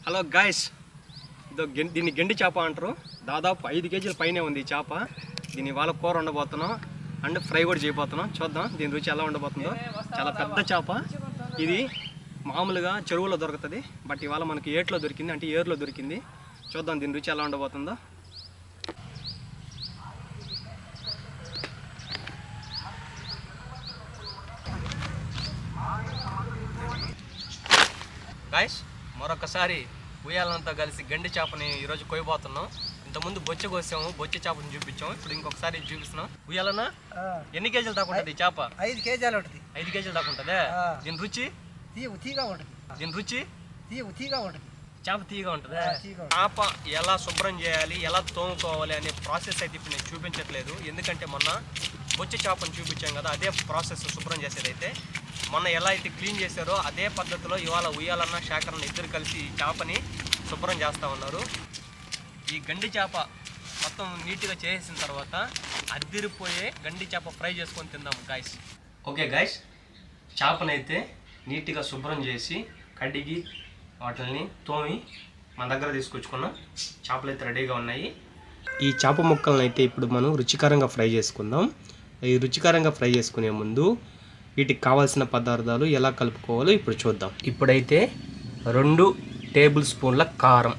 Hello guys, దీన్ని గెండి చేప అంటారు. దాదాపు 5 కేజీల పైనే ఉంది ఈ చేప. దీన్ని ఇవాళ కూర ఉండబోతున్నాం అండ్ ఫ్రై కూడా చేయబోతున్నాం. చూద్దాం దీని రుచి ఎలా ఉండబోతుందో. చాలా పెద్ద చేప ఇది. మామూలుగా చెరువులో దొరుకుతుంది, బట్ ఇవాళ మనకి ఏట్లో దొరికింది, అంటే ఏరులో దొరికింది. చూద్దాం దీని రుచి ఎలా ఉండబోతుందో. గాయస్, మరొకసారి ఉయ్యాలంతా కలిసి గండి చేపని ఈరోజు కొయ్యబోతున్నాం. ఇంతకుముందు బొచ్చ కోసాము, బొచ్చ చేపని చూపించాము. ఇప్పుడు ఇంకొకసారి చూపిస్తున్నాం. ఉయ్యాలన్నా ఎన్ని కేజీలు దాకా ఉంటుంది చేప? 5 కేజీలు ఉంటుంది. 5 కేజీలు దాకా ఉంటుంది. దీని రుచి తీగా ఉంటుంది. దీని రుచి తీగా ఉంటుంది. చేప తీగా ఉంటుంది. చేప ఎలా శుభ్రం చేయాలి, ఎలా తోముకోవాలి అనే ప్రాసెస్ అయితే ఇప్పుడు నేను చూపించట్లేదు. ఎందుకంటే మొన్న బొచ్చ చేపను చూపించాం కదా, అదే ప్రాసెస్ శుభ్రం చేసేదైతే. మొన్న ఎలా అయితే క్లీన్ చేశారో అదే పద్ధతిలో ఇవాళ ఉయ్యాలన్న శేఖరన్న ఇద్దరు కలిసి ఈ చేపని శుభ్రం చేస్తూ ఉన్నారు. ఈ గండి చేప మొత్తం నీట్గా చేసిన తర్వాత అద్దిరిపోయే గండి చేప ఫ్రై చేసుకొని తిందాం గాయస్. ఓకే గాయస్, చేపనైతే నీట్గా శుభ్రం చేసి కడిగి వాటిని తోమి మన దగ్గర తీసుకొచ్చుకున్నాం. చేపలు అయితే రెడీగా ఉన్నాయి. ఈ చేప ముక్కలను అయితే ఇప్పుడు మనం రుచికరంగా ఫ్రై చేసుకుందాం. ఈ రుచికరంగా ఫ్రై చేసుకునే ముందు వీటికి కావాల్సిన పదార్థాలు ఎలా కలుపుకోవాలో ఇప్పుడు చూద్దాం. ఇప్పుడైతే 2 టేబుల్ స్పూన్ల కారం,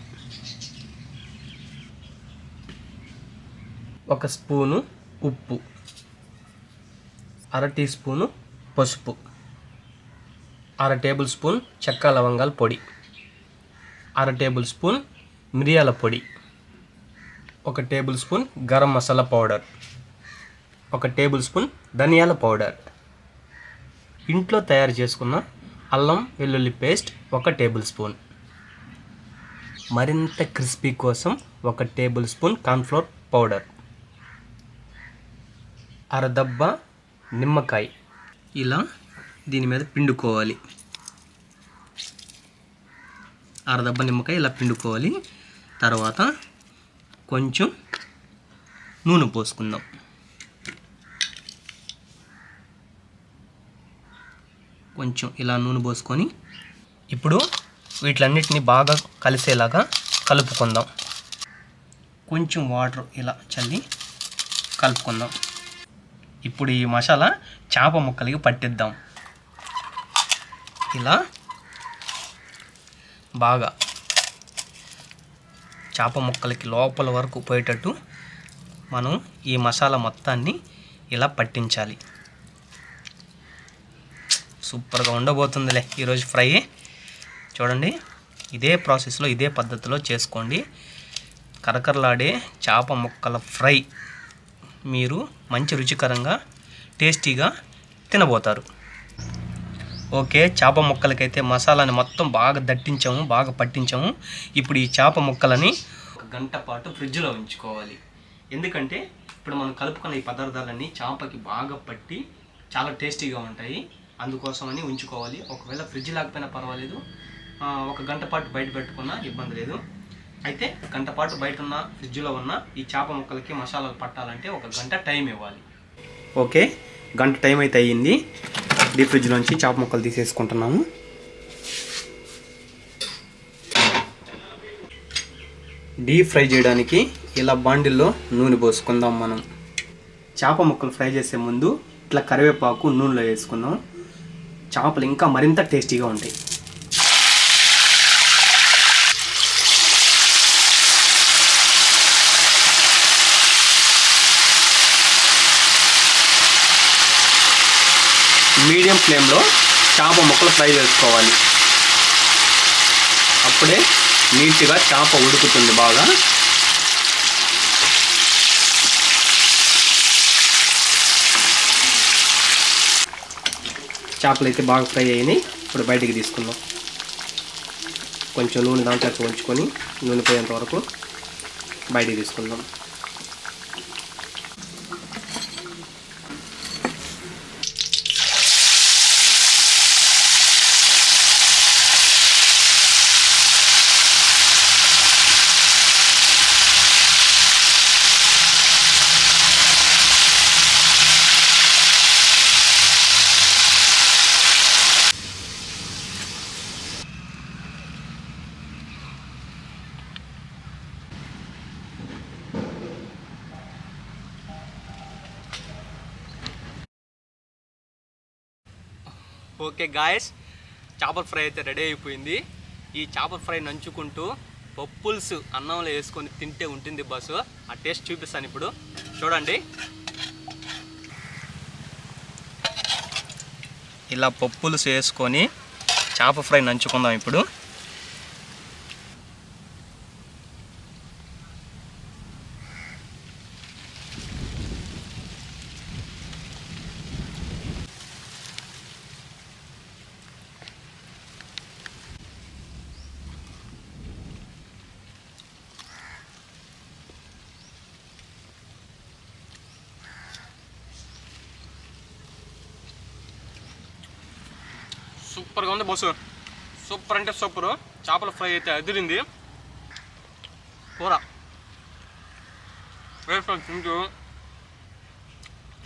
1 స్పూను ఉప్పు, 1/2 టీ స్పూను పసుపు, 1/2 టేబుల్ స్పూన్ చెక్క లవంగాల పొడి, 1/2 టేబుల్ స్పూన్ మిరియాల పొడి, 1 table spoon garam masala powder, 1 table spoon ధనియాల పౌడర్, ఇంట్లో తయారు చేసుకున్న అల్లం వెల్లుల్లి పేస్ట్ 1 టేబుల్ స్పూన్, మరింత క్రిస్పీ కోసం 1 టేబుల్ స్పూన్ కార్న్ఫ్లోర్ పౌడర్, అరదబ్బ నిమ్మకాయ. ఇలా దీని మీద పిండుకోవాలి. అరదబ్బ నిమ్మకాయ ఇలా పిండుకోవాలి. తర్వాత కొంచెం నూనె పోసుకుందాం. కొంచెం ఇలా నూనె పోసుకొని ఇప్పుడు వీటిలన్నిటిని బాగా కలిసేలాగా కలుపుకుందాం. కొంచెం వాటర్ ఇలా చల్లి కలుపుకుందాం. ఇప్పుడు ఈ మసాలా చేప ముక్కలకి పట్టిద్దాం. ఇలా బాగా చేప ముక్కలకి లోపల వరకు పోయేటట్టు మనం ఈ మసాలా మొత్తాన్ని ఇలా పట్టించాలి. సూపర్గా ఉండబోతుందిలే ఈరోజు ఫ్రై. చూడండి, ఇదే ప్రాసెస్లో ఇదే పద్ధతిలో చేసుకోండి. కరకరలాడే చేప ముక్కల ఫ్రై మీరు మంచి రుచికరంగా టేస్టీగా తినబోతారు. ఓకే, చేప ముక్కలకైతే మసాలాని మొత్తం బాగా దట్టించాము, బాగా పట్టించాము. ఇప్పుడు ఈ చేప ముక్కలని 1 గంట పాటు ఫ్రిడ్జ్లో ఉంచుకోవాలి. ఎందుకంటే ఇప్పుడు మనం కలుపుకున్న ఈ పదార్థాలన్నీ చేపకి బాగా పట్టి చాలా టేస్టీగా ఉంటాయి. అందుకోసమని ఉంచుకోవాలి. ఒకవేళ ఫ్రిడ్జ్ లేకపోయినా పర్వాలేదు, 1 గంట పాటు బయట పెట్టుకున్నా ఇబ్బంది లేదు. అయితే గంట పాటు బయట ఉన్న ఫ్రిడ్జ్లో ఉన్న ఈ చేప ముక్కలకి మసాలాలు పట్టాలంటే 1 గంట టైం ఇవ్వాలి. ఓకే, గంట టైం అయితే అయ్యింది. డీప్ ఫ్రిడ్జ్లోంచి చేప ముక్కలు తీసేసుకుంటున్నాము. డీప్ ఫ్రై చేయడానికి ఇలా బాండిల్లో నూనె పోసుకుందాం. మనం చేప ముక్కలు ఫ్రై చేసే ముందు ఇట్లా కరివేపాకు నూనెలో వేసుకుందాం. చేపలు ఇంకా మరింత టేస్టీగా ఉంటాయి. మీడియం ఫ్లేమ్లో చేప ముక్కలు ఫ్రై చేసుకోవాలి. అప్పుడే నీట్గా చేప ఉడుకుతుంది బాగా. చేపలు అయితే బాగా ఫ్రై అయినాయి. ఇప్పుడు బయటికి తీసుకుందాం. కొంచెం నూనె దాంట్లో ఉంచుకొని నూనె పోయేంత వరకు బయటికి తీసుకుందాం. ఓకే గాయస్, చేపల ఫ్రై అయితే రెడీ అయిపోయింది. ఈ చేపల ఫ్రై నంచుకుంటూ పప్పుల్స్ అన్నంలో వేసుకొని తింటే ఉంటుంది బస్సు. ఆ టేస్ట్ చూపిస్తాను ఇప్పుడు, చూడండి. ఇలా పప్పులుసు వేసుకొని చేప ఫ్రై నంచుకుందాం ఇప్పుడు. సూపర్గా ఉంది బస్సు, సూపర్ అంటే సూపరు. చేపల ఫ్రై అయితే అదిరింది. కూర వేసుకొని తింటూ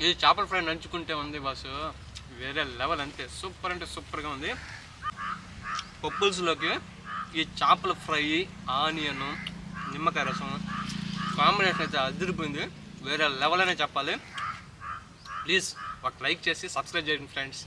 ఈ చేపల ఫ్రై నంచుకుంటే ఉంది బస్సు వేరే లెవెల్, అంతే సూపర్ అంటే సూపర్గా ఉంది. పప్పుల్స్లోకి ఈ చేపల ఫ్రై, ఆనియన్, నిమ్మకాయ రసం కాంబినేషన్ అయితే అదిరిపోయింది, వేరే లెవెల్ అనే చెప్పాలి. ప్లీజ్ ఒక లైక్ చేసి సబ్స్క్రైబ్ చేయండి ఫ్రెండ్స్.